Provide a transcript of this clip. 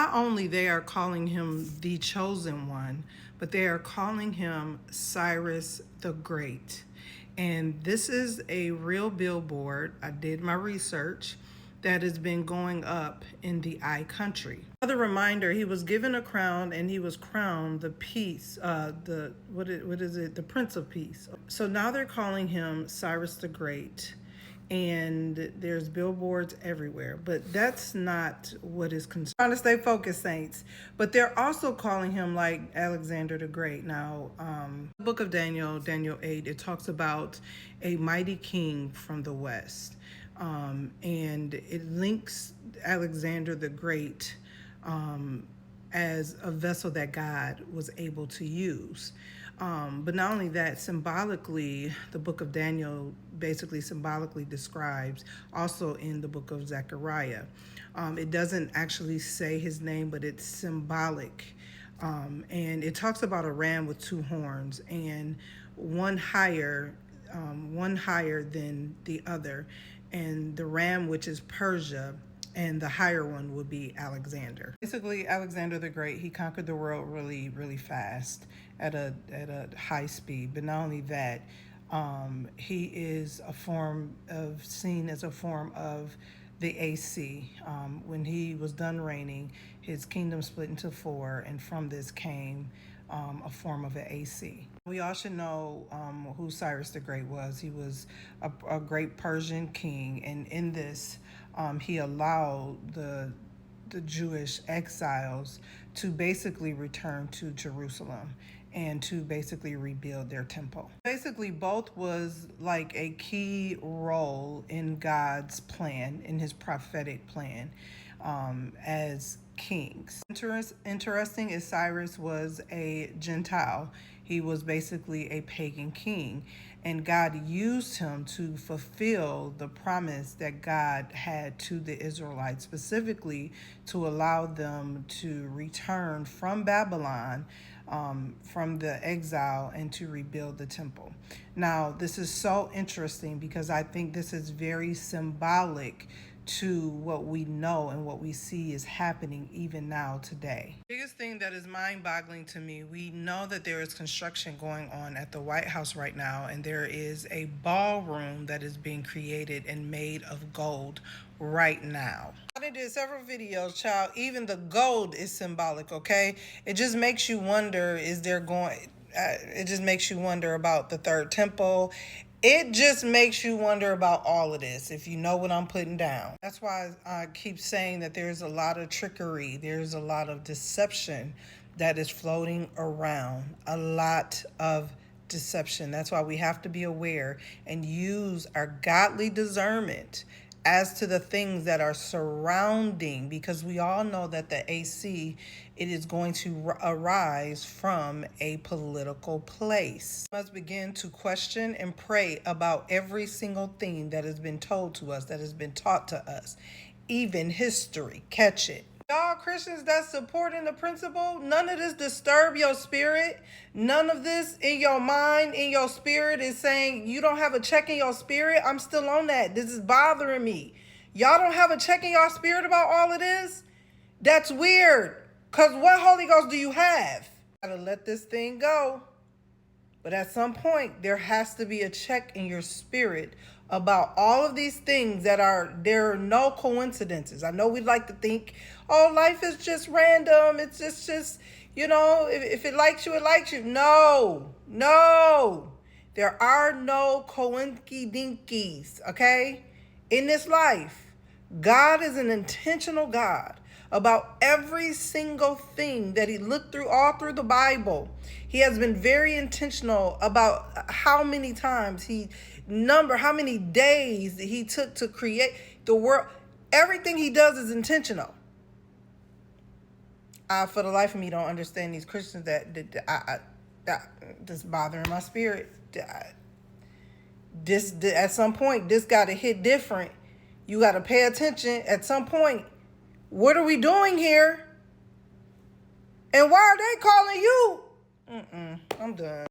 Not only they are calling him the chosen one, but they are calling him Cyrus the Great. And this is a real billboard. I did my research. That has been going up in the I country. Another reminder, he was given a crown and he was crowned the peace, the Prince of Peace. So now they're calling him Cyrus the Great, and there's billboards everywhere, but that's not what is concerned. Trying to stay focused, saints. But they're also calling him like Alexander the Great. Now, the book of Daniel 8, it talks about a mighty king from the west. And it links Alexander the Great as a vessel that God was able to use. But not only that, symbolically, the book of Daniel basically symbolically describes, also in the book of Zechariah. It doesn't actually say his name, but it's symbolic. And it talks about a ram with two horns, and one higher than the other. And the ram, which is Persia, and the higher one would be Alexander. Basically, Alexander the Great, he conquered the world really, really fast at a high speed. But not only that, he is seen as a form of the AC. When he was done reigning, his kingdom split into four, and from this came a form of an AC. We all should know who Cyrus the Great was. He was a great Persian king, and in this, he allowed the Jewish exiles to basically return to Jerusalem and to basically rebuild their temple. Basically, both was like a key role in God's plan, in his prophetic plan, as kings. Interesting is Cyrus was a Gentile. He was basically a pagan king, and God used him to fulfill the promise that God had to the Israelites, specifically to allow them to return from Babylon, from the exile, and to rebuild the temple. Now, this is so interesting because I think this is very symbolic to what we know and what we see is happening even now today. The biggest thing that is mind-boggling to me, we know that there is construction going on at the White House right now, and there is a ballroom that is being created and made of gold right now. I did several videos, child. Even the gold is symbolic, okay? It just makes you wonder, it just makes you wonder about the third temple. It just makes you wonder about all of this, if you know what I'm putting down. That's why I keep saying that there's a lot of trickery. There's a lot of deception that is floating around. A lot of deception. That's why we have to be aware and use our godly discernment as to the things that are surrounding, because we all know that the AC, it is going to arise from a political place. We must begin to question and pray about every single thing that has been told to us, that has been taught to us, even history. Catch it. Y'all Christians that's supporting the principle, none of this disturb your spirit. None of this in your mind, in your spirit is saying you don't have a check in your spirit. I'm still on that. This is bothering me. Y'all don't have a check in your spirit about all of this? That's weird. Because what Holy Ghost do you have? Gotta let this thing go. But at some point, there has to be a check in your spirit about all of these things there are no coincidences. I know we like to think, oh, life is just random. It's just if it likes you, it likes you. No. There are no coinky-dinkies, okay? In this life, God is an intentional God about every single thing that he looked through, all through the Bible. He has been very intentional about how many times how many days he took to create the world. Everything he does is intentional. I, for the life of me, don't understand these Christians that this bothering my spirit. This at some point, this got to hit different. You got to pay attention at some point. What are we doing here? And why are they calling you? I'm done.